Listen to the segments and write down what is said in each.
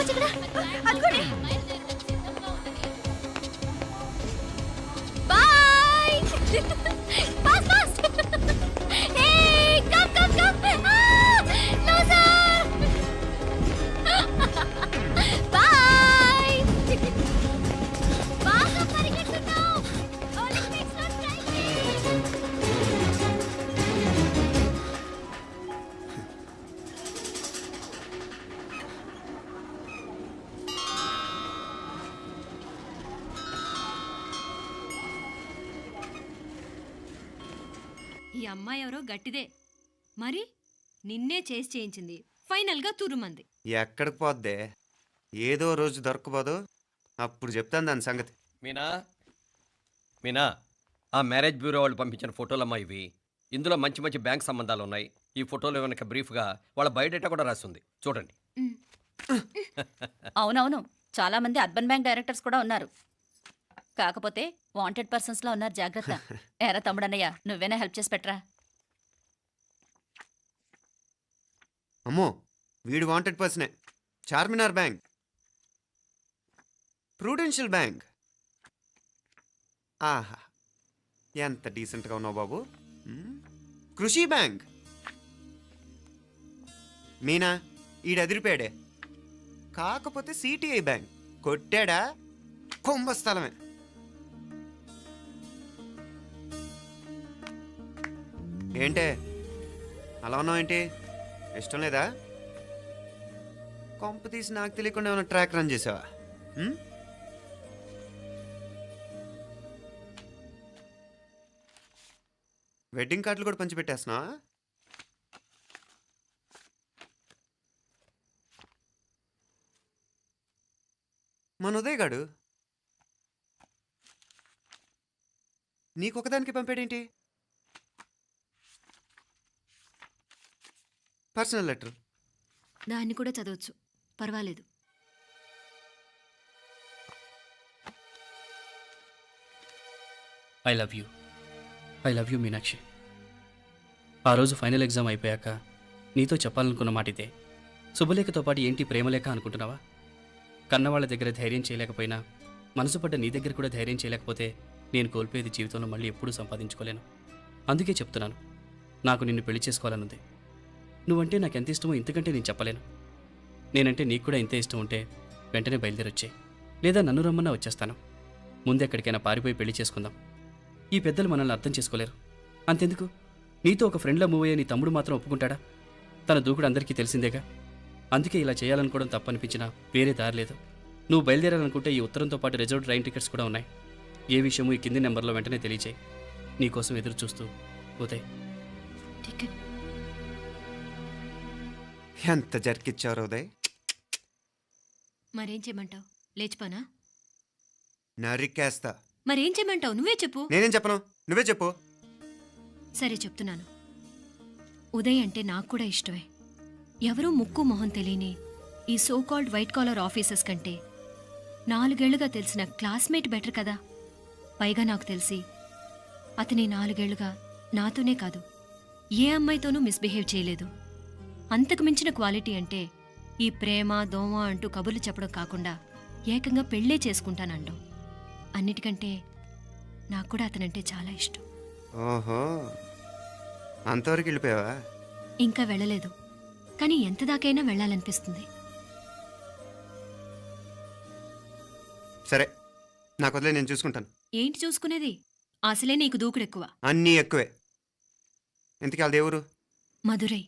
Luggage ఇక్కడ అదిగోండి. Boy. Fast fast. Hey come come come. Loser. Boy. బాగా పరిగెడుతున్నావు. ఒలింపిక్స్ లో ట్రై చేయి. ఈ అమ్మాయి ఎవరో గట్టిదే మరి నిన్నే చేసి చేయించింది ఫైనల్గా తురుమంది. ఎక్కడికి పోద్దే? ఏదో రోజు దొరకపోదు, అప్పుడు చెప్తాను దాని సంగతి. మీనా మీనా ఆ మ్యారేజ్ బ్యూరో వాళ్ళు పంపించిన ఫోటోలమ్మా ఇవి. ఇందులో మంచి మంచి బ్యాంక్ సంబంధాలు ఉన్నాయి. ఈ ఫోటోలు వెనక బ్రీఫ్గా వాళ్ళ బయోడేటా కూడా రాస్తుంది, చూడండి. అవునవును, చాలా మంది అర్బన్ బ్యాంక్ డైరెక్టర్స్ కూడా ఉన్నారు. కాకపోతే వాంటెడ్ పర్సన్స్ లో ఉన్నారు, జాగ్రత్త. ఎరా తమ్ముడన్నయ్య, నువ్వేనా హెల్ప్ చేసి పెట్టరా? అమ్మో, వీడు వాంటెడ్ పర్సనే. Charminar bank, prudential bank. ఆహా, ఎంత డీసెంట్గా ఉన్నావు బాబు. కృషి బ్యాంక్. మీనా, ఈడదిరిపాడే. కాకపోతే సిటిఐ బ్యాంక్ కొట్టాడా కుంభస్థలమే. ఏంటే అలా ఉన్నావు? ఏంటి ఇష్టం లేదా? కొంప తీసి నాకు తెలియకుండా ఏమైనా ట్రాక్ రన్ చేసావా? వెడ్డింగ్ కార్డులు కూడా పంచిపెట్టేస్తున్నా. మన ఉదయ్ గాడు నీకొకదానికి పంపాడేంటి? Personal letter. దాన్ని కూడా చదవచ్చు, పర్వాలేదు. I love you Meenakshi. ఆ రోజు ఫైనల్ ఎగ్జామ్ అయిపోయాక నీతో చెప్పాలనుకున్న మాట ఇదే. శుభలేఖతో పాటు ఏంటి ప్రేమలేఖ అనుకుంటున్నావా? కన్నవాళ్ళ దగ్గర ధైర్యం చేయలేకపోయినా మనసు పడ్డ నీ దగ్గర కూడా ధైర్యం చేయలేకపోతే నేను కోల్పోయేది జీవితంలో మళ్ళీ ఎప్పుడూ సంపాదించుకోలేను. అందుకే చెప్తున్నాను, నాకు నిన్ను పెళ్లి చేసుకోవాలనుంది. నువ్వంటే నాకు ఎంత ఇష్టమో ఇంతకంటే నేను చెప్పలేను. నేనంటే నీకు కూడా ఇంతే ఇష్టం ఉంటే వెంటనే బయలుదేరొచ్చాయి, లేదా నన్ను రమ్మన్నా వచ్చేస్తాను. ముందు ఎక్కడికైనా పారిపోయి పెళ్లి చేసుకుందాం. ఈ పెద్దలు మనల్ని అర్థం చేసుకోలేరు. అంతెందుకు, నీతో ఒక ఫ్రెండ్లా మూవ్ అయ్యే నీ తమ్ముడు మాత్రం ఒప్పుకుంటాడా? తన దూకుడు అందరికీ తెలిసిందేగా. అందుకే ఇలా చేయాలనుకోవడం తప్పనిపించినా వేరే దారి లేదు. నువ్వు బయలుదేరాలనుకుంటే ఈ ఉత్తరంతో పాటు రిజర్వ్ ట్రైన్ టికెట్స్ కూడా ఉన్నాయి. ఏ విషయమూ ఈ కింది నెంబర్లో వెంటనే తెలియచేయి. నీకోసం ఎదురు చూస్తూ ఉదయ్. టికెట్ ఎంత జరికిచ్చారు ఉదయ్. మరేం చేయమంటావు? లేచిపోనా? నరికేస్తా. మరేం చేయమంటావు? నువ్వే చెప్పు. నేనేం చెప్పను, నువ్వే చెప్పు. సరే చెప్తున్నాను. ఉదయ్ అంటే నాకు కూడా ఇష్టమే. ఎవరూ ముక్కు మొహం తెలియని ఈ సోకాల్డ్ వైట్ కాలర్ ఆఫీసర్స్ కంటే 4 ఏళ్లుగా తెలిసిన క్లాస్మేట్ బెటర్ కదా. పైగా నాకు తెలిసి అతని 4 ఏళ్లుగా నాతోనే కాదు ఏ అమ్మాయితోనూ మిస్బిహేవ్ చేయలేదు. అంతకు మించిన క్వాలిటీ అంటే ఈ ప్రేమ దోమ అంటూ కబుర్లు చెప్పడం కాకుండా ఏకంగా పెళ్ళే చేసుకుంటానండం. అన్నిటికంటే నాకు కూడా అతనంటే చాలా ఇష్టం. ఓహో, అంతవరకు వెళ్ళిపోయావా? ఇంకా వెళ్ళలేదు, కానీ ఎంత దాకైనా వెళ్ళాలనిపిస్తుంది. సరే, నాకు వదిలే, నేను చూసుకుంటాను. ఏంటి చూసుకునేది? అసలే నీకు దూకుడెక్కువ. అన్నీ ఎక్కువే. ఇంతకీ వాళ్ళ దేవురు? మధురై.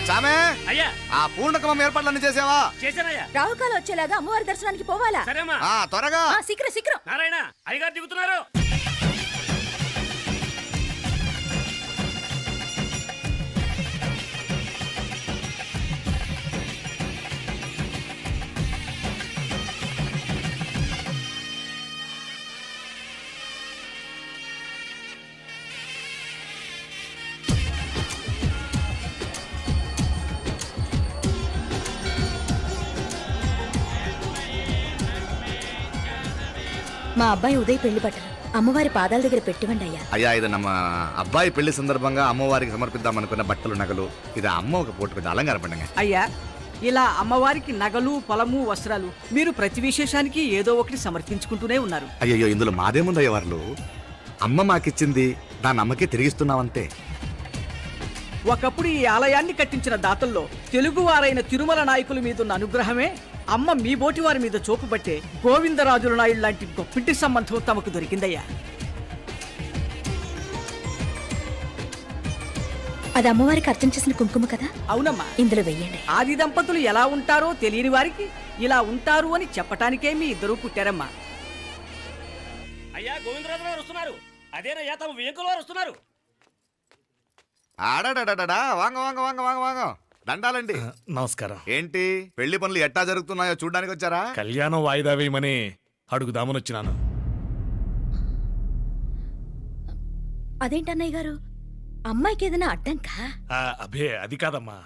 చామే అయ్యా, ఆ పూర్ణకమం ఏర్పాట్లన్నీ చేసావా? చేశానయ్యా. రాహుకాలం వచ్చేలాగా అమ్మవారి దర్శనానికి పోవాలా? సరేమ్మా. త్వరగా శీఘ్రం శీఘ్రం. నారాయణ, అయ్యగారు దిగుతున్నారు. మా అబ్బాయి ఉదయ్ పెళ్లి బట్టలు అమ్మవారి పాదాల దగ్గర పెట్టివండి అయ్యా. అయ్యా ఇది నమ్మ అబ్బాయి పెళ్లి సందర్భంగా అమ్మవారికి సమర్పిద్దాం అనుకున్న బట్టలు నగలు ఇది అమ్మ ఒక పూట పెద్ద అలంకార పండుగ. అయ్యా ఇలా అమ్మవారికి నగలు పొలము వస్త్రాలు మీరు ప్రతి విశేషానికి ఏదో ఒకటి సమర్పించుకుంటూనే ఉన్నారు. అయ్యయ్యో ఇందులో మాదేముందయ్య వాళ్ళు అమ్మ మాకిచ్చింది దాన్ని అమ్మకే తిరిగిస్తున్నామంతే. ఒకప్పుడు ఈ ఆలయాన్ని కట్టించిన దాతల్లో తెలుగువారైన తిరుమల నాయకుల మీదున్న అనుగ్రహమే అమ్మ మీ బోటి వారి మీద చూపు పట్టే గోవిందరాజుల నాయుడు లాంటి గొప్పింటి సంబంధం తమకు దొరికిందయ్యా. అది అమ్మవారికి అర్చన చేసిన కుంకుమ కదా, అవునమ్మా. ఇందులో వెయ్యండి. ఆది దంపతులు ఎలా ఉంటారో తెలియని వారికి ఇలా ఉంటారు అని చెప్పటానికే మీ ఇద్దరూ పుట్టారమ్మా. అయ్యా గోవిందరాజు గారు వస్తున్నారు. అదేనయ్యా తమ వెంకుల వారు వస్తున్నారు. ఆడాడాడా వాంగ వాంగ వాంగ వాంగ వాంగ దండాలండి. నమస్కారం. ఏంటి పెళ్లి పనులు ఎట్టా జరుగుతున్నాయో చూడడానికి వచ్చారా? కళ్యాణం వాయిదా వేయమని అడుగుదామని వచ్చినాను. అదేంటన్నయ్య గారు, అమ్మాయికి ఏదైనా అడ్డంకా? అబే అది కాదమ్మా,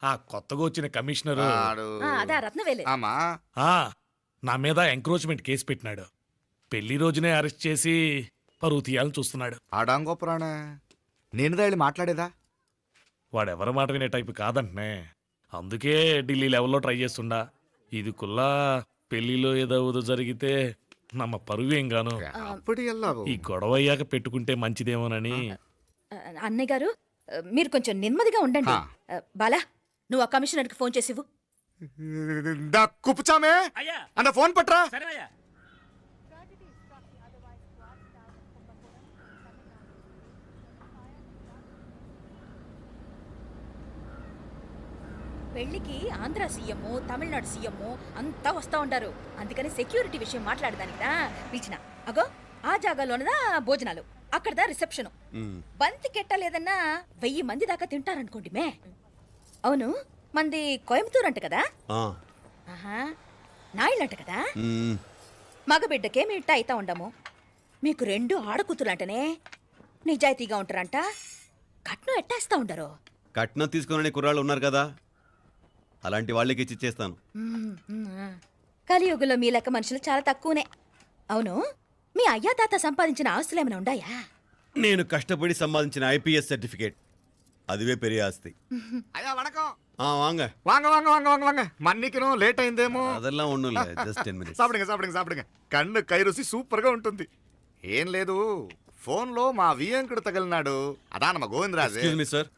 ఆ కొత్తగా వచ్చిన కమిషనరు ఆడు. అదే రత్నవేలే. ఆమా ఆ, నా మీద ఎంక్రోచ్మెంట్ కేసు పెట్టినాడు. పెళ్లి రోజునే అరెస్ట్ చేసి పరువు తీయాలని చూస్తున్నాడు. ఆడాంగో పురాణ నేనుదా వెళ్ళి మాట్లాడేదా? వాడెవరి మాట వినే టైపు కాదంటనే. అందుకే ఢిల్లీ లెవెల్లో ట్రై చేస్తుండా. ఇది కుల్లా పెళ్లిలో ఏదో జరిగితే నమ్మ పరువేం గాను. అప్పుడు ఎల్లావు. ఈ గొడవ అయ్యాక పెట్టుకుంటే మంచిదేమోనని. అన్నయ్య గారు మీరు కొంచెం నెమ్మదిగా ఉండండి. బాలా నువ్వు ఆ కమిషనర్కి ఫోన్ చేసివు. దా కుప్పుచామే అయ్యా అన్న ఫోన్ పట్రా. సరేనయ్యా. పెళ్లికి ఆంధ్ర సీఎం తమిళనాడు సీఎం అంతా వస్తా ఉంటారు. అందుకని సెక్యూరిటీ విషయం మాట్లాడదానికిదా పిలిచిన. అగో ఆ జాగాలోనదా భోజనాలు, అక్కడదా రిసెప్షన్. బంతి కెట్టలేదన్నా 1000 మంది దాకా తింటారనుకోండి మే. అవును మంది కోయంబత్తూర్ అంట కదా? ఆహా నాయుళ్ళంట కదా? మగబిడ్డకే మీ ఇట్ట అయితా ఉండము. మీకు 2 ఆడకూతులంటనే నిజాయితీగా ఉంటారంట. కట్నం ఎట్టేస్తా ఉండరు. కట్నం తీసుకునే కుర్రాళ్ళు ఉన్నారు కదా, అలాంటి వాళ్ళకి ఇచ్చేస్తాను. కలియుగంలో మీ లెక్క మనుషులు చాలా తక్కువనే. అవును మీ అయ్యా తాత సంపాదించిన ఆస్తులు ఏమైనా ఉన్నాయా? నేను కష్టపడి సంపాదించిన ఐపీఎస్ సర్టిఫికేట్, అదివే పెరిగే ఆస్తి. అయ్యా వణకం. వాంగ వాంగ వాంగ వాంగ వాంగ వాంగ మన్నికిను లేట్ అయిందేమో. అదెల్లా ఉండు, జస్ట్ 10 minutes. సాப்பிடுங்க సాப்பிடுங்க సాப்பிடுங்க కన్ను కై రుచి సూపర్ గా ఉంటుంది. ఏం లేదు ఫోన్ లో మా వియంకుడు తగిలినాడు, అదా నమ్మ గోవిందరాజు. ఎక్స్క్యూజ్ మీ సార్,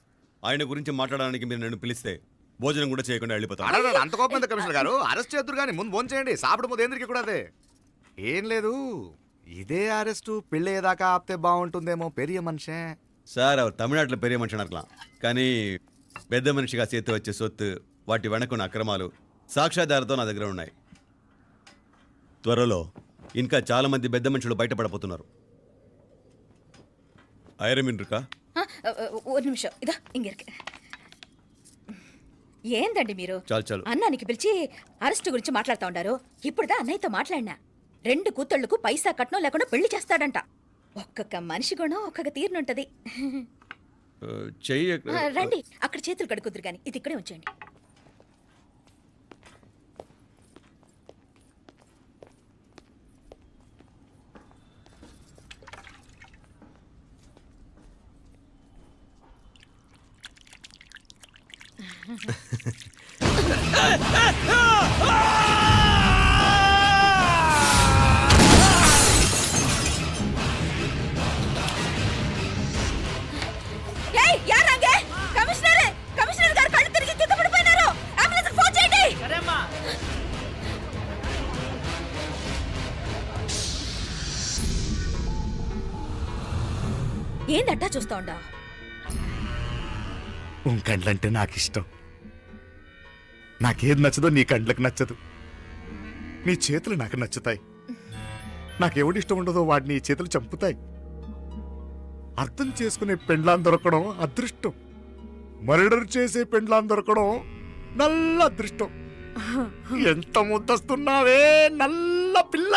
ఆయన గురించి మాట్లాడడానికి మీరు నన్ను పిలిస్తే భోజనం కూడా చేయకుండా వెళ్ళిపోతాను. అడగ అంత కోపం ఎంత కమిషనర్ గారు? అరెస్ట్ చేద్దరు కానీ ముందు ఫోన్ చేయండి. సాப்பிడు ముందు ఏంద్రికి కూడా అదే. ఏం లేదు ఇదే అరెస్టు పెళ్ళేదాకా ఆపితే బాగుంటుందేమో. పెరియ మనిషే సార్ அவர் தமிழ்நாட்டில் பெரிய மனுஷனா இருக்கலாம், కానీ పెద్ద మనిషిగా చేతి వచ్చే సొత్తు, వాటి వెనకున్న అక్రమాలు సాక్ష్యాధారాలతో నా దగ్గర ఉన్నాయి. త్వరలో ఇంకా చాలా మంది పెద్ద మనుషులు బయటపడబోతున్నారు. ఐరమిన్ రుకా ஒரு நிமிஷம் இதோ இங்க இருக்கு. ఏందండి మీరు చాలు చాలు. అన్నానికి పిలిచి అరెస్ట్ గురించి మాట్లాడుతూ ఉండారు. ఇప్పుడుదా అన్నయ్యతో మాట్లాడినా 2 కూతుళ్లకు పైసా కట్నం లేకుండా పెళ్లి చేస్తాడంట. ఒక్కొక్క మనిషి గుణం ఒక్కొక్క తీరునుంటది. చెయ్యి రండి అక్కడ చేతులు కడుకుదురు గాని ఇది ఇక్కడే ఉంచండి. ఏయ్ యారాంగే కమిషనర్ గారు కళ్ళు తిరిగి కింద పడిపోయినారు. అంబులెన్స్ ఫోన్ చేయండి. సరేమ్మా. ఏందట్టా చూస్తా ఉండా? కండ్లంటే నాకు ఇష్టం. నాకేది నచ్చదో నీ కండ్లకు నచ్చదు. నీ చేతులు నాకు నచ్చుతాయి. నాకెవడి ఇష్టం ఉండదో వాడిని నీ చేతులు చంపుతాయి. అర్థం చేసుకునే పెండ్లాం దొరకడం అదృష్టం. మర్డర్ చేసే పెండ్లాం దొరకడం నల్ల అదృష్టం. ఎంత ముద్దస్తున్నావే నల్ల పిల్ల.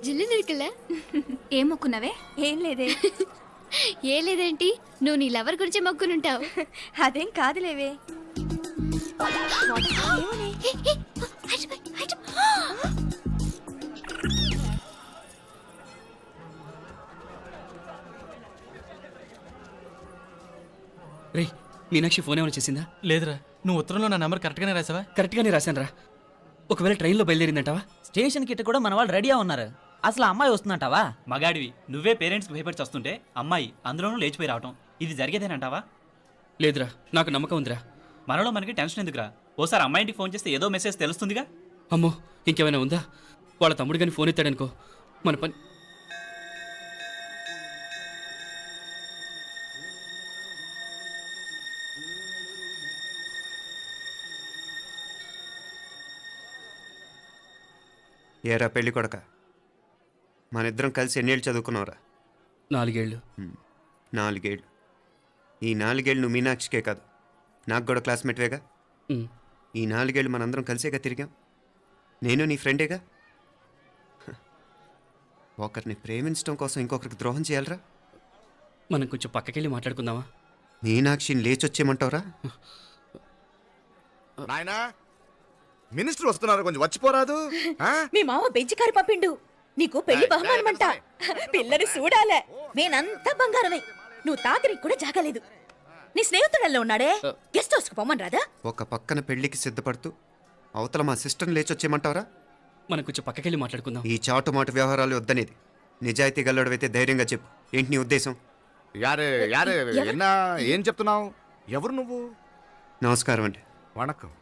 జిల్లు నిరుకులే ఏం మొక్కున్నావే? ఏం లేదే. ఏ లేదేంటి, నువ్వు నీ లవర్ గురించి మొక్కునుంటావు. అదేం కాదులేవే. ఏ, ఏ, రే మీనాక్షి ఫోన్ ఏమైనా చేసిందా? లేదురా, నువ్వు ఉత్తరంలో నా నెంబర్ కరెక్ట్గానే రాసావా? కరెక్ట్గానే రాశాను రా. ఒకవేళ ట్రైన్లో బయలుదేరిందంటావా? స్టేషన్ కిட்ட కూడా మన వాళ్ళు రెడీగా ఉన్నారు. అసలు అమ్మాయి వస్తుందంటావా? మగాడివి నువ్వే పేరెంట్స్కి భయపడి వస్తుంటే అమ్మాయి అందులోనూ లేచిపోయి రావటం ఇది జరిగేదేనంటావా? లేదురా, నాకు నమ్మకం ఉందిరా. మనలో మనకి టెన్షన్ ఎందుకురా? ఓసారి అమ్మాయి ఇంటికి ఫోన్ చేస్తే ఏదో మెసేజ్ తెలుస్తుందిగా. అమ్మో, ఇంకేమైనా ఉందా? వాళ్ళ తమ్ముడు కానీ ఫోన్ ఎత్తాడనుకో, మన పని. ఏరా పెళ్ళి కొడక, మన ఇద్దరం కలిసి ఎన్నేళ్ళు చదువుకున్నావురా? 4 ఏళ్ళు. 4 ఏళ్ళు. ఈ 4 ఏళ్ళు నువ్వు మీనాక్షికే కాదు, నాకు కూడా క్లాస్మేట్వేగా. ఉమ్. ఈ 4 ఏళ్ళు మనందరం కలిసేగా తిరిగాం. నేను నీ ఫ్రెండేగా. హ. ఒకరిని ప్రేమించడం కోసం ఇంకొకరికి ద్రోహం చేయాలరా? మనం కొంచెం పక్కకెళ్ళి మాట్లాడుకుందామా? మీనాక్షిని లేచొచ్చేయమంటావురా? నాయనా, మినిస్టర్ వస్తున్నారు, కొంచెం వచ్చిపోరాదు? ఆ? మీ మామ బెంచి కారు పంపిండు నీకు పెళ్లి బహుమానమంట. పిల్లని చూడాలే, నేనంతా బంగారమే. నువ్వు తాకరికి కూడా జాగలేదు. నీ స్నేహితుడల్లో ఉన్నాడే, గెస్ట్ హౌస్కి పొమ్మని రాదా? ఒక పక్కన పెళ్లికి సిద్ధపడుతూ అవతల మా సిస్టర్ని లేచొచ్చేయమంటావురా? మనం కొంచెం పక్కకెళ్ళి మాట్లాడుకుందాం. ఈ చాటుమాటు వ్యవహారాలు వద్దనేది. నిజాయితీ గల్లడవైతే ధైర్యంగా చెప్పు, ఏంటి నీ ఉద్దేశం? యారే యారే ఎన్నా ఏం చెప్తున్నావు? ఎవరు నువ్వు? నమస్కారం అండి, వణకం.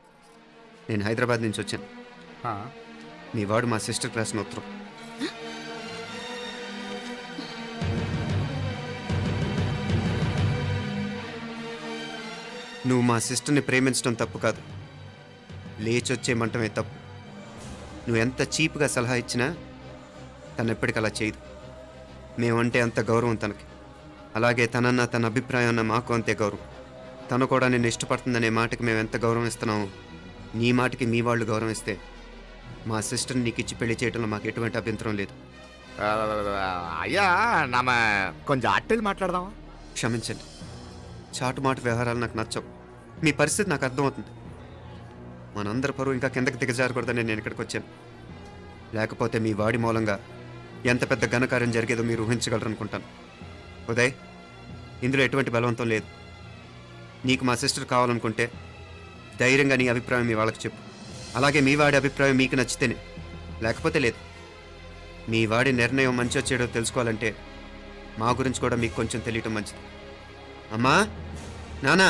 నేను హైదరాబాద్ నుంచి వచ్చాను. ఆ, మీ వాడు మా సిస్టర్ రాసిన ఉత్తరం. నువ్వు మా సిస్టర్ని ప్రేమించడం తప్పు కాదు, లేచొచ్చేయమంటమే తప్పు. నువ్వు ఎంత చీప్గా సలహా ఇచ్చినా తను ఎప్పటికీ అలా చేయదు. మేమంటే అంత గౌరవం తనకి, అలాగే తనన్న తన అభిప్రాయం అన్న మాకు అంతే గౌరవం. తను కూడా నిన్ను ఇష్టపడుతుందనే మాటకి మేము ఎంత గౌరవం ఇస్తున్నామో నీ మాటకి మీ వాళ్ళు గౌరవం ఇస్తే మా సిస్టర్ని నీకు ఇచ్చి పెళ్లి చేయడంలో మాకు ఎటువంటి అభ్యంతరం లేదు. అయ్యా నామ కొంచెం అట్టెలు మాట్లాడదామా? క్షమించండి, చాటుమాటు వ్యవహారాలు నాకు నచ్చవు. మీ పరిస్థితి నాకు అర్థమవుతుంది. మనందరి పరువు ఇంకా కిందకి దిగజారకూడదని నేను ఇక్కడికి వచ్చాను. లేకపోతే మీ వాడి మూలంగా ఎంత పెద్ద ఘనకార్యం జరిగేదో మీరు ఊహించగలరు అనుకుంటాను. ఉదయ్, ఇందులో ఎటువంటి బలవంతం లేదు. నీకు మా సిస్టర్ కావాలనుకుంటే ధైర్యంగా నీ అభిప్రాయం మీ వాళ్ళకి చెప్పు. అలాగే మీ వాడి అభిప్రాయం మీకు నచ్చితేనే, లేకపోతే లేదు. మీ వాడి నిర్ణయం మంచో చెడో తెలుసుకోవాలంటే మా గురించి కూడా మీకు కొంచెం తెలియటం మంచిది. అమ్మా, నానా,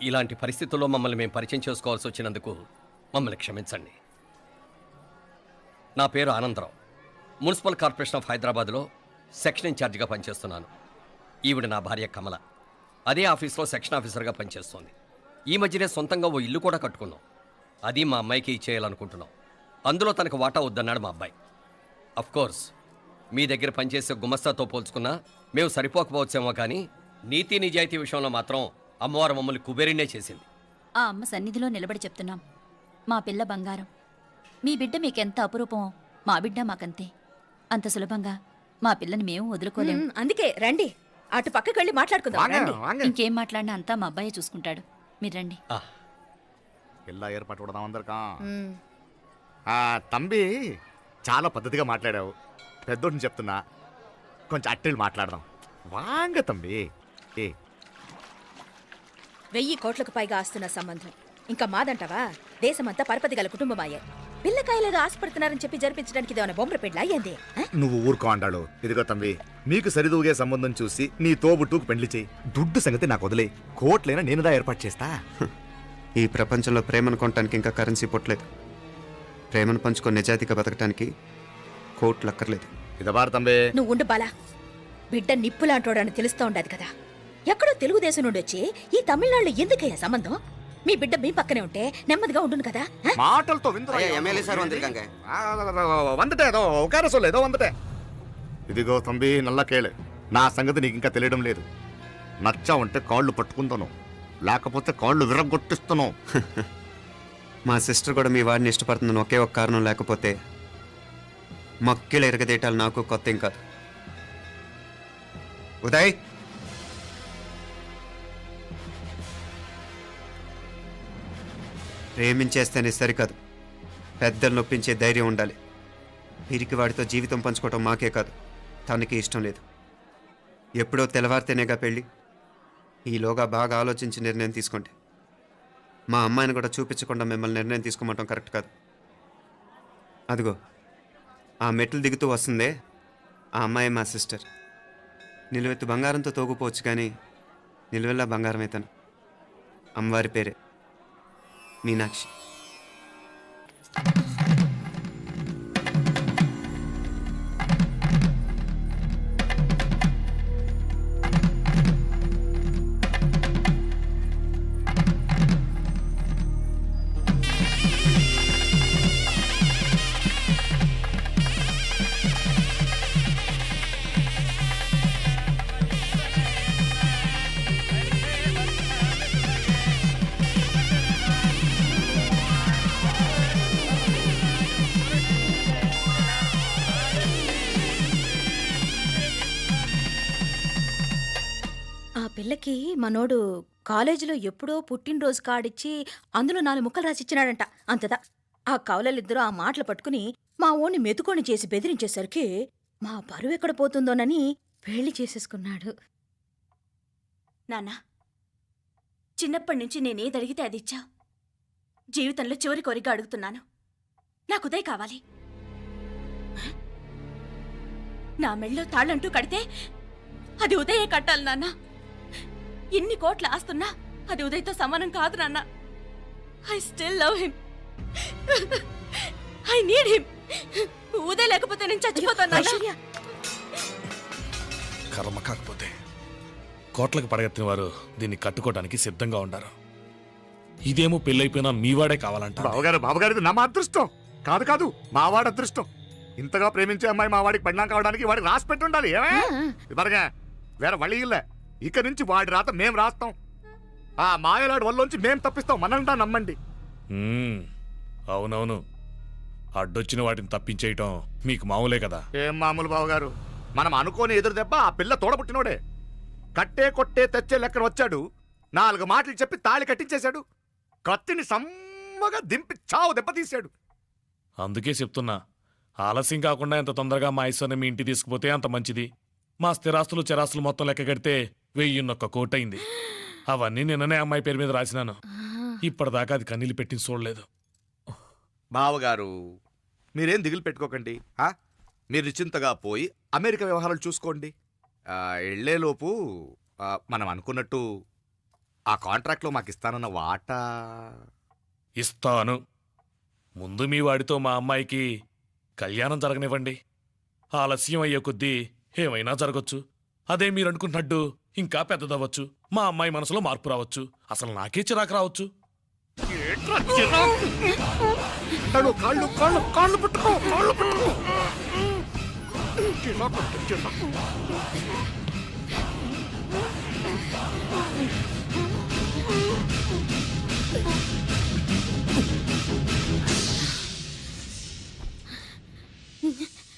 ఇలాంటి పరిస్థితుల్లో మమ్మల్ని మేము పరిచయం చేసుకోవాల్సి వచ్చినందుకు మమ్మల్ని క్షమించండి. నా పేరు ఆనందరావు. మున్సిపల్ కార్పొరేషన్ ఆఫ్ హైదరాబాద్లో సెక్షన్ ఇన్ఛార్జిగా పనిచేస్తున్నాను. ఈవిడ నా భార్య కమల. అదే ఆఫీస్లో సెక్షన్ ఆఫీసర్గా పనిచేస్తోంది. ఈ మధ్యనే సొంతంగా ఓ ఇల్లు కూడా కట్టుకున్నాం. అది మా అమ్మాయికి ఇచ్చేయాలనుకుంటున్నాం. అందులో తనకు వాటా వద్దన్నాడు మా అబ్బాయి. అఫ్కోర్స్ మీ దగ్గర పనిచేసే గుమస్తాతో పోల్చుకున్నా మేము సరిపోకపోవచ్చేమో, కానీ నీతి నిజాయితీ విషయంలో మాత్రం అమ్మవారు మమ్మల్ని కుబేరినే చేసింది. ఆ అమ్మ సన్నిధిలో నిలబడి చెప్తున్నాం, మా పిల్ల బంగారం. మీ బిడ్డ మీకెంత అపురూపమో మా బిడ్డ మాకంతే. అంత సులభంగా మా పిల్లని మేము వదులుకోలేము. అందుకే రండి, అటు పక్కకి వెళ్ళి మాట్లాడుకుందాం. రండి. ఇంకేం మాట్లాడినా అంతా మా అబ్బాయే చూసుకుంటాడు. మీరు రండి. ఎలా ఏర్పాటు కొడదాం అందరికా? మ్, తంబి, చాలా పద్ధతిగా మాట్లాడావు. పెద్దోడిని చెప్తున్నా, కొంచెం అట్టెలు మాట్లాడదాం. వాంగ తంబి. 1000 కోట్లకు పైగా ఆస్తున్న సంబంధం ఇంకా మాదంటావా? దేశమంతా పరపతి గల కుటుంబమాయే. పిల్లకాయలుగా ఆశపడుతున్నారని చెప్పి జరిపించడానికి ఇదేమైనా బొమ్మర పెళ్ళి అయ్యింది? నువ్వు ఊరుకో అండాడు. ఇదిగో తంబి, మీకు సరిదూగే సంబంధం చూసి నీ తోబుట్టుకు పెళ్లి చేయి. దుడ్డు సంగతి నాకు వదిలే, కోట్లైనా నేనుదా ఏర్పాటు చేస్తా. ఈ ప్రపంచంలో ప్రేమను కొనటానికి ఇంకా కరెన్సీ పుట్టలేదు. ప్రేమను పంచుకొని నిజాయితీగా బతకటానికి కోట్లు అక్కర్లేదు. ఇదబారు తంబి. నువ్వు ఉండు బాలా, బిడ్డ నిప్పులాంటోడని తెలుస్తూ ఉండదు కదా. ఎక్కడో తెలుగుదేశం నుండి వచ్చి ఈ తమిళనాడులో ఎందుకయ్యా సంబంధం? మీ బిడ్డ మీ పక్కనే ఉంటే నెమ్మదిగా ఉండును కదా. మాటలతో ఇదిగో తంబి, నల్ల కేళే, నా సంగతి నీకు ఇంకా తెలియడం లేదు. నచ్చా ఉంటే కాళ్ళు పట్టుకుంటాను, లేకపోతే కాళ్ళు విరగొట్టిస్తాను. మా సిస్టర్ కూడా మీ వాడిని ఇష్టపడుతుందని ఒకే ఒక కారణం లేకపోతే మక్కిల ఎరగదేటాలు నాకు కొత్త ఏం కాదు. ఉదయ్, ప్రేమించేస్తేనే సరికాదు, పెద్దలు నొప్పించే ధైర్యం ఉండాలి. వీరికి వాడితో జీవితం పంచుకోవటం మాకే కాదు తనకి ఇష్టం లేదు. ఎప్పుడో తెల్లవారితేనేగా పెళ్ళి. ఈలోగా బాగా ఆలోచించి నిర్ణయం తీసుకోండి. మా అమ్మాయిని కూడా చూపించకుండా మిమ్మల్ని నిర్ణయం తీసుకోమంటాం కరెక్ట్ కాదు. అదిగో ఆ మెట్లు దిగుతూ వస్తుందే ఆ అమ్మాయి మా సిస్టర్. నిలువెత్తు బంగారంతో తోగుపోవచ్చు కానీ నిలువెల్లా బంగారం అవుతాను. అమ్మవారి పేరే మీనాక్షి. ఆ పిల్లకి మనోడు కాలేజీలో ఎప్పుడో పుట్టినరోజు కార్డిచ్చి అందులో 4 ముక్కలు రాసిచ్చినాడంట. అంతదా ఆ కవలలిద్దరూ ఆ మాటలు పట్టుకుని మా ఓణ్ణి మెతుకొని చేసి బెదిరించేసరికి మా పరువు ఎక్కడ పోతుందోనని పెళ్లి చేసేసుకున్నాడు. నాన్నా, చిన్నప్పటి నుంచి నేనేది అడిగితే అది ఇచ్చావు. జీవితంలో చివరి కోరిక అడుగుతున్నాను. నాకు ఉదయ్ కావాలి. నా మెళ్ళో తాళ్ళంటూ కడితే అది ఉదయే కట్టాలి నాన్న. ఎన్ని కోట్ల ఆస్తున్నా అది ఉదయ్తో సమానం కాదు నాన్న. I still love him. I need him. Uday లేకపోతే నేను చచ్చిపోతాను నాన్న. కర్మ కాకపోతే కోట్లకు పడగెత్తిన వారు దీన్ని కట్టుకోవడానికి సిద్ధంగా ఉన్నారు. ఇదేమో పెళ్ళైపోయినా మీవాడే కావాలంట. బావగారిది నా మా అదృష్టం కాదు కాదు మావాడి అదృష్టం. ఇంతగా ప్రేమించే అమ్మాయి మా వాడికి పడినా కావడానికి వాడికి రాసి పెట్టి ఉండాలి. ఏమే ఇదిగా వేరే వళ్ళీ ఇల్లే. ఇక నుంచి వాడి రాత మేం రాస్తాం. ఆ మాయలాడి వల్లోంచి మేం తప్పిస్తాం. మనంటా నమ్మండి. అవునవును, అడ్డొచ్చిన వాటిని తప్పించేయటం మీకు మామూలే కదా. ఏం మామూలు బావగారు, మనం అనుకోని ఎదురు దెబ్బ ఆ పిల్ల తోడబుట్టినోడే. కట్టే కొట్టే తెచ్చే లెక్కన వచ్చాడు. 4 మాటలు చెప్పి తాళి కట్టించేశాడు. కత్తిని సమ్మగా దింపి చావు దెబ్బతీశాడు. అందుకే చెప్తున్నా, ఆలస్యం కాకుండా ఎంత తొందరగా మా ఐశ్వర్యం మీ ఇంటికి తీసుకుపోతే అంత మంచిది. మా స్థిరాస్తులు చిరాస్తులు మొత్తం లెక్క కడితే 1,000 కోటైంది. అవన్నీ నిన్ననే అమ్మాయి పేరు మీద రాసినాను. ఇప్పటిదాకా అది కన్నీళ్ళు పెట్టి చూడలేదు. బావగారు మీరేం దిగులు పెట్టుకోకండి. మీరు నిశ్చింతగా పోయి అమెరికా వ్యవహారాలు చూసుకోండి. వెళ్లేలోపు మనం అనుకున్నట్టు ఆ కాంట్రాక్ట్లో మాకు ఇస్తానన్న వాటా ఇస్తాను. ముందు మీ వాడితో మా అమ్మాయికి కళ్యాణం జరగనివ్వండి. ఆలస్యం అయ్యే కొద్దీ ఏమైనా జరగచ్చు. అదే మీరు అనుకుంటున్నట్టు ఇంకా పెద్దదవ్వచ్చు. మా అమ్మాయి మనసులో మార్పు రావచ్చు. అసలు నాకే చిరాకు రావచ్చు.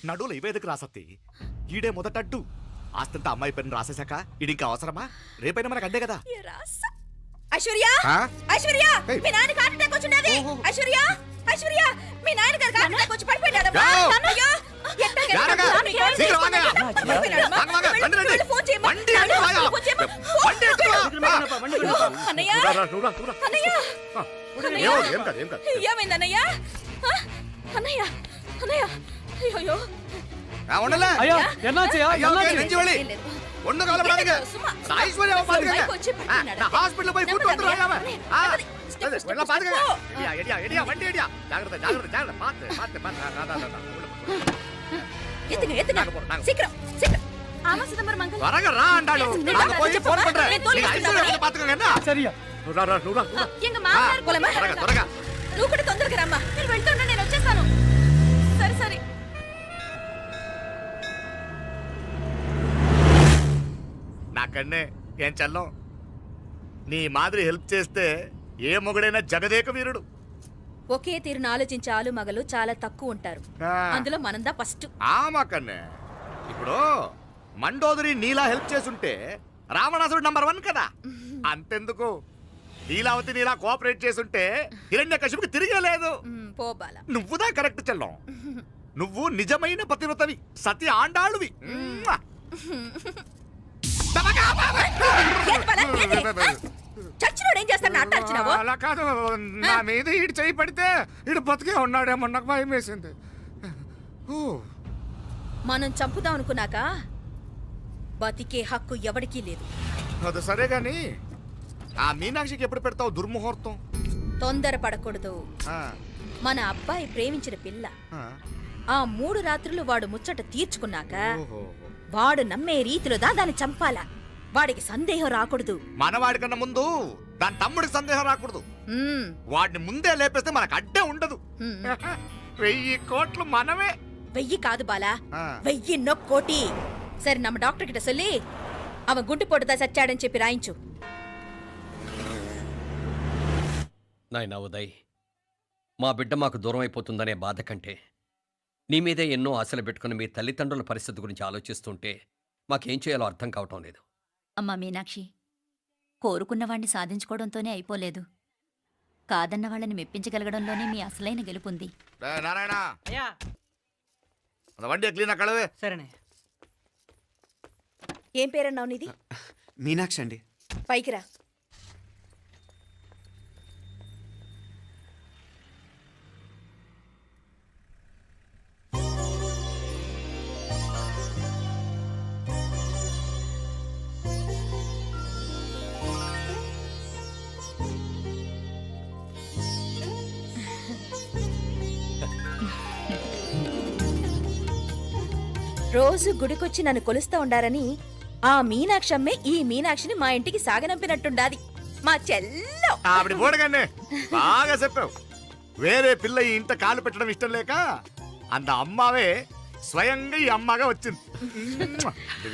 నడువులు ఇవేదకు రాసత్తి. ఈడే మొదటడ్డు. ఆస్తంతా అమ్మాయి పైన రాసేశాక ఈడింకా అవసరమా? రేపైనా మనకు అందే కదా. ఐశ్వర్య, ఐశ్వర్య, మీ నాన్న హార్ట్ అటాక్ వచ్చింది. ఐశ్వర్య, ఐశ్వర్య, మీ నాన్న గారు హార్ట్ అటాక్ వచ్చి పడిపోయాడమ్మా. అయ్యో, ఏమైందన్నయ్య? అన్నయ్య, అన్నయ్య, అయ్యో హాస్పిటల్ పోయి త్వరగా రా అంటాడు. నువ్వు కూడా తొందరగా రమ్మా. నేను వెళ్తున్నా, నేను వచ్చేస్తాను. సరే సరే. నాకన్నే ఏం చల్లం. నీ మాదిరి హెల్ప్ చేస్తే ఏ మొగుడైనా జగదేక వీరుడు. ఒకే తీరును ఆలోచించే ఆలు మగలు చాలా తక్కువ ఉంటారు. అందులో మనందా ఫస్ట్. మాకన్నే ఇప్పుడు మండోదరి నీలా హెల్ప్ చేసుంటే రావణాసుడు నంబర్ 1 కదా. అంతెందుకు, లీలావతి నీలా కోఆపరేట్ చేసుంటే హిరణ్యకశిపుకి తిరిగే లేదు. పోబాల నువ్వుదా కరెక్ట్ చెల్లం. నువ్వు నిజమైన పతివ్రతవి, సతి ఆండాళువి. చచ్చినోడు ఏం చేస్తాడు అట్టాల్చినావు? అలా కాదు, నా మీద ఈడు చేయి పడితే ఈడు బతికే ఉన్నాడేమో నాకు భయం వేసింది. ఓ, మనం చంపుదాం అనుకున్నాక బతికే హక్కు ఎవరికీ లేదు. అది సరే గాని ఆ మీనాక్షికి ఎప్పుడు పెడతావు దుర్ముహూర్తం? తొందర పడకూడదు. ఆ, మన అబ్బాయి ప్రేమించిన పిల్ల ఆ. ఆ 3 రాత్రులు వాడు ముచ్చట తీర్చుకున్నాక ఓహో. వాడు నమ్మే రీతిలో దాన్ని చంపాలా. వాడికి సందేహం రాకూడదు. మనవాడి కన్నా ముందు దాని తమ్ముడికి సందేహం రాకూడదు. ఉమ్, వాడిని ముందే లేపేస్తే మనకు అడ్డే ఉండదు. ఉమ్. 1000 కోట్లు మనమే. 1000 కాదు బాలా, ఆ. 1000 కోటి. సరే నమ్మ డాక్టర్ కిட்ட சொல்லி அவன் గుండు పొట్టుదా చచ్చాడని చెప్పి రాయించు. నాయనా ఉదయ్, మా బిడ్డ మాకు దూరం అయిపోతుందనే బాధ కంటే నీ మీదే ఎన్నో ఆశలు పెట్టుకుని మీ తల్లిదండ్రుల పరిస్థితి గురించి ఆలోచిస్తుంటే మాకేం చేయాలో అర్థం కావటం లేదు. అమ్మా మీనాక్షి, కోరుకున్నవాణ్ణి సాధించుకోవడంతోనే అయిపోలేదు. కాదన్న వాళ్ళని మెప్పించగలగడంలోనే మీ అసలైన గెలుపుంది. నారాయణ, அந்த வண்டியை క్లీన్ కడవే. సరేనే. ఏం పేరన్నావు నీది? మీనాక్షి అండి. పైకి రా. రోజు గుడికొచ్చి నన్ను కొలుస్తా ఉండారని ఆ మీనాక్షమ్మే ఈ మీనాక్షిని మా ఇంటికి సాగనంపినట్టుండాది. మా చెల్లో ఆవిడ పోడగానే బాగా చెప్పావు. వేరే పిల్ల ఈ ఇంట కాలు పెట్టడం ఇష్టం లేక అంత అమ్మావే స్వయంగా ఈ అమ్మగా వచ్చింది.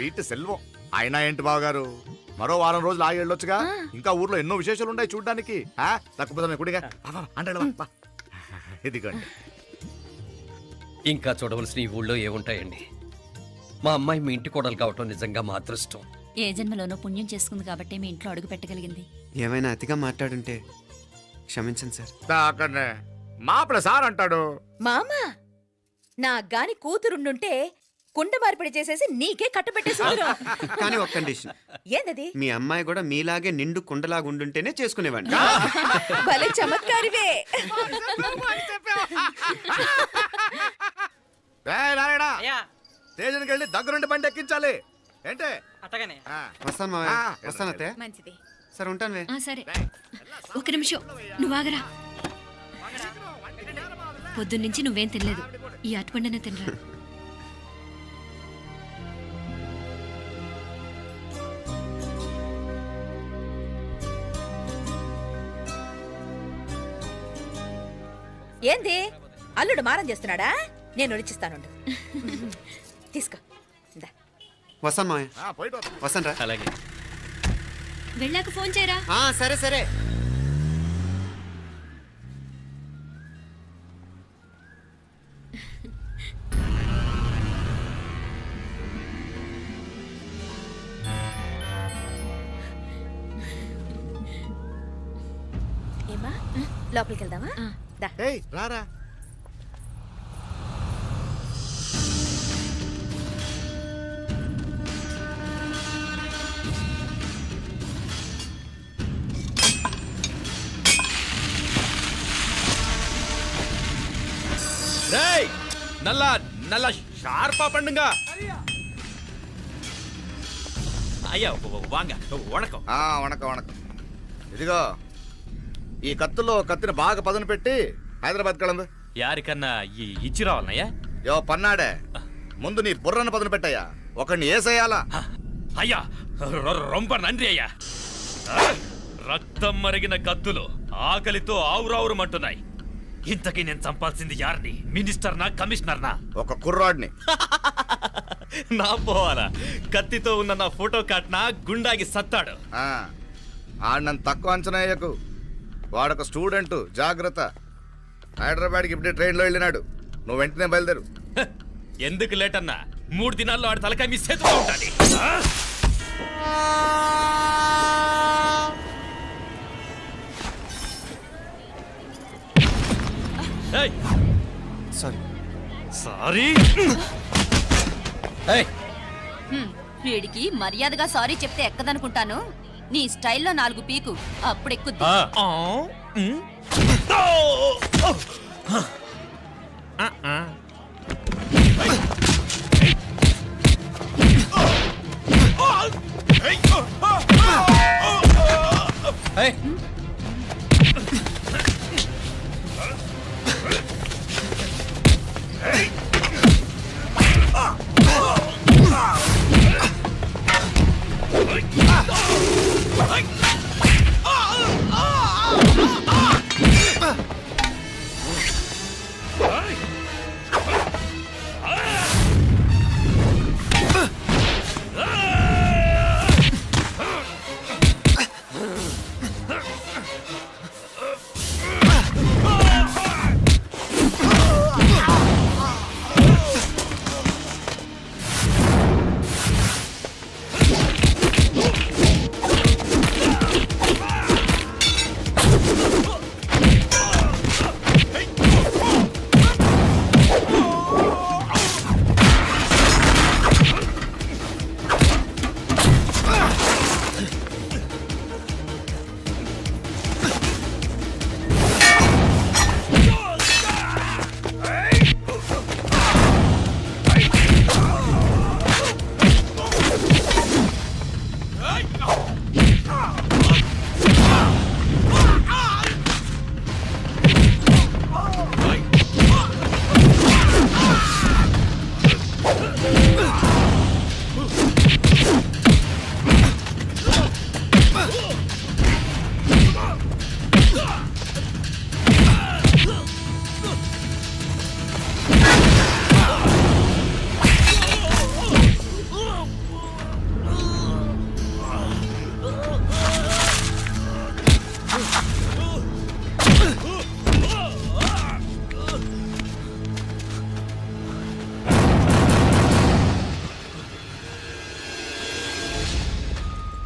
వీటి సెల్వం. అయినా ఏంటి బావగారు, మరో వారం రోజులు ఆగి వెళ్ళొచ్చుగా. ఇంకా ఊర్లో ఎన్నో విశేషాలు ఉన్నాయి చూడ్డానికి. తక్కువ కుడిగా అంటే ఇదిగోండి. ఇంకా చూడవలసిన ఈ ఊళ్ళో ఏముంటాయండి? మా అమ్మాయి మీ ఇంటి కోడలు కావటం నిజంగా మా అదృష్టం. ఏ జన్మలోనో పుణ్యం చేసుకుంది కాబట్టి మీ ఇంట్లో అడుగు పెట్టగలిగింది. ఏమైనా అతిగా మాట్లాడుంటే క్షమించండి సార్. అక్కడనే మాపల సార్ అంటాడు. మామ నా గాని కూతురుండుంటే కుండ మార్పిడి చేసేసి నీకే కట్టుబెట్టేసుకుందరు. కానీ ఒక కండిషన్. ఏందది? మీ అమ్మాయి కూడా మీలాగే నిండు కుండలాగా ఉండుంటేనే చేసుకునేవాడిని. భలే చమత్కారివే. నారాయణ, స్టేషన్కి వెళ్ళి దగ్గరుండి బండి ఎక్కించాలి. ఏంటే? అట్టగానే. వస్తాను మావయ్య. వస్తాను అత్తయ్య. మంచిది. సరే ఉంటాను. సరే, ఒక నిమిషం నువ్వు ఆగరా. పొద్దున్నుంచి నువ్వేం తినలేదు. ఈ అటుపండనే తినరా. ఏంది అల్లుడు మారం చేస్తున్నాడా? నేను ఒలిచిస్తాను. తీసుకో. ఇందా. వస్తాను మావయ్య. వస్తాను రా. అలాగే. వెళ్ళాక ఫోన్ చేయరా. సరే సరే. ఏమా లోపలికి వెళ్దామా? దా. ఏయ్ రారా. నల్ల నల్ల షార్పా పండుగ. అయ్యా వాంగ వణకం. వణకం వణకం. ఇదిగో ఈ కత్తుల్లో కత్తిని బాగా పదును పెట్టి హైదరాబాద్ కళందు. యారికన్నా ఇచ్చి రావాలన్నయ్యా? యో పన్నాడే, ముందు నీ బుర్రను పదును పెట్టయ్యా. ఒకడిని ఏసేయాలా? అయ్యా రొంప నంది అయ్యా. రక్తం మరిగిన కత్తులు ఆకలితో ఆవురావురమంటున్నాయి. ఇంతకీ నేను చంపాల్సింది యారిని? మినిస్టర్నా కమిషనర్నా? ఒక కుర్రాడిని. నా పోవాలా? కత్తితో ఉన్న నా ఫోటో కాట్నా గుండాగి సత్తాడు. ఆడినంత తక్కువ అంచనా వేయకు. వాడొక స్టూడెంట్, జాగ్రత్త. హైదరాబాద్కి ఇప్పుడే ట్రైన్లో వెళ్ళినాడు. నువ్వు వెంటనే బయలుదేరు. ఎందుకు లేట్ అన్నా? 3 దినాల్లో ఆడి తలకాయ మీ చేతిలో ఉండాలి. సారీ. సారీ ఏయ్, వీడికి మర్యాదగా సారీ చెప్తే ఎక్కదనుకుంటాను. నీ స్టైల్లో 4 పీకు అప్పుడెక్కుద్ది. ఏయ్,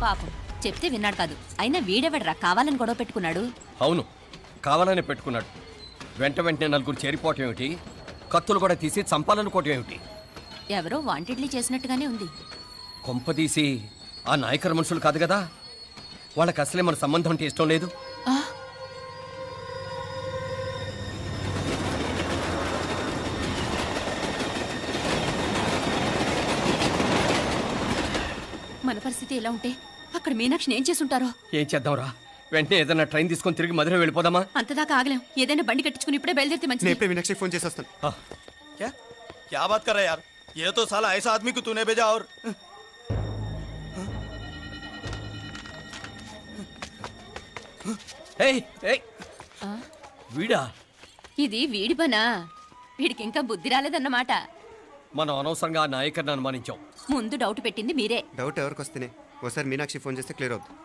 పాపం చెప్తే విన్నాడు కాదు. అయినా వీడెవడరా కావాలని గొడవ పెట్టుకున్నాడు? అవును, కావాలనే పెట్టుకున్నాడు. వెంటనే 4 చేరిపోవటం ఏమిటి, కత్తులు కూడా తీసి చంపాలనుకోవటం ఏమిటి? ఎవరో వాంటెడ్లీ చేసినట్టుగానే ఉంది. కొంపదీసి ఆ నాయకర్ మనుషులు కాదు కదా? వాళ్ళకి అసలే మన సంబంధం అంటే ఇష్టం లేదు. ఆ, మన పరిస్థితి ఎలా ఉంటే అక్కడ మీనాక్షిని ఏం చేసుంటారో. ఏం చేద్దాంరా? వెంటనే ఏదైనా ట్రైన్ తీసుకొని తిరిగి మధుర వెళ్ళిపోదామా? అంతదాకా ఆగలేం. ఏదైనా బండి కట్టించుకుని ఇప్పుడే బయలుదేరితే నేను మంచిది. ఇప్పుడే మీనాక్షికి ఫోన్ చేసేస్తాను. क्या बात कर रहा है यार? ये तो साला ऐसा आदमी को तूने भेजा और ఏయ్, ఏయ్, ఆ, వీడా? ఇది వీడి పనా? వీడికి ఇంకా బుద్ధి రాలేదన్నమాట. మనం అనవసరంగా ఆ నాయకర్ని అనుమానించాం. ముందు డౌట్ పెట్టింది మీరే. డౌట్ ఎవరికి వస్తేనే ఒకసారి మీనాక్షి ఫోన్ చేస్తే క్లియర్ అవుతుంది.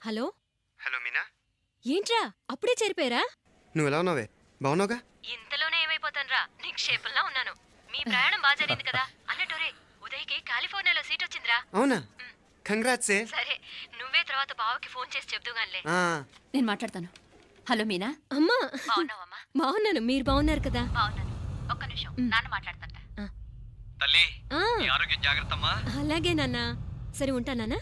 హలో హలో మీనా, ఏంట్రా అప్పుడే చేరిపోయారా? నువ్వు ఎలా ఉన్నావే? బాగున్నావుగా? ఇంతలోనే ఏమైపోతానరా, నిక్షేపంలా ఉన్నాను. మీ ప్రయాణం బాగా జరిగింది కదా? అన్నట్టురే ఉదయ్కి కాలిఫోర్నియాలో సీట్ వచ్చిందిరా. అవునా? కంగ్రాట్సే. సరే నువ్వే తర్వాత బావకి ఫోన్ చేసి చెప్దుగానిలే. నేను మాట్లాడతాను. హలో మీనా. అమ్మా బాగున్నావమ్మా? బాగున్నాను, మీరు బాగున్నారు కదా? బాగున్నాను. ఒక్క నిమిషం, నాన్న మాట్లాడతాను. తల్లి, ఆ, నీ ఆరోగ్యం జాగ్రత్తమ్మా. అలాగే నాన్న. సరే ఉంటానా?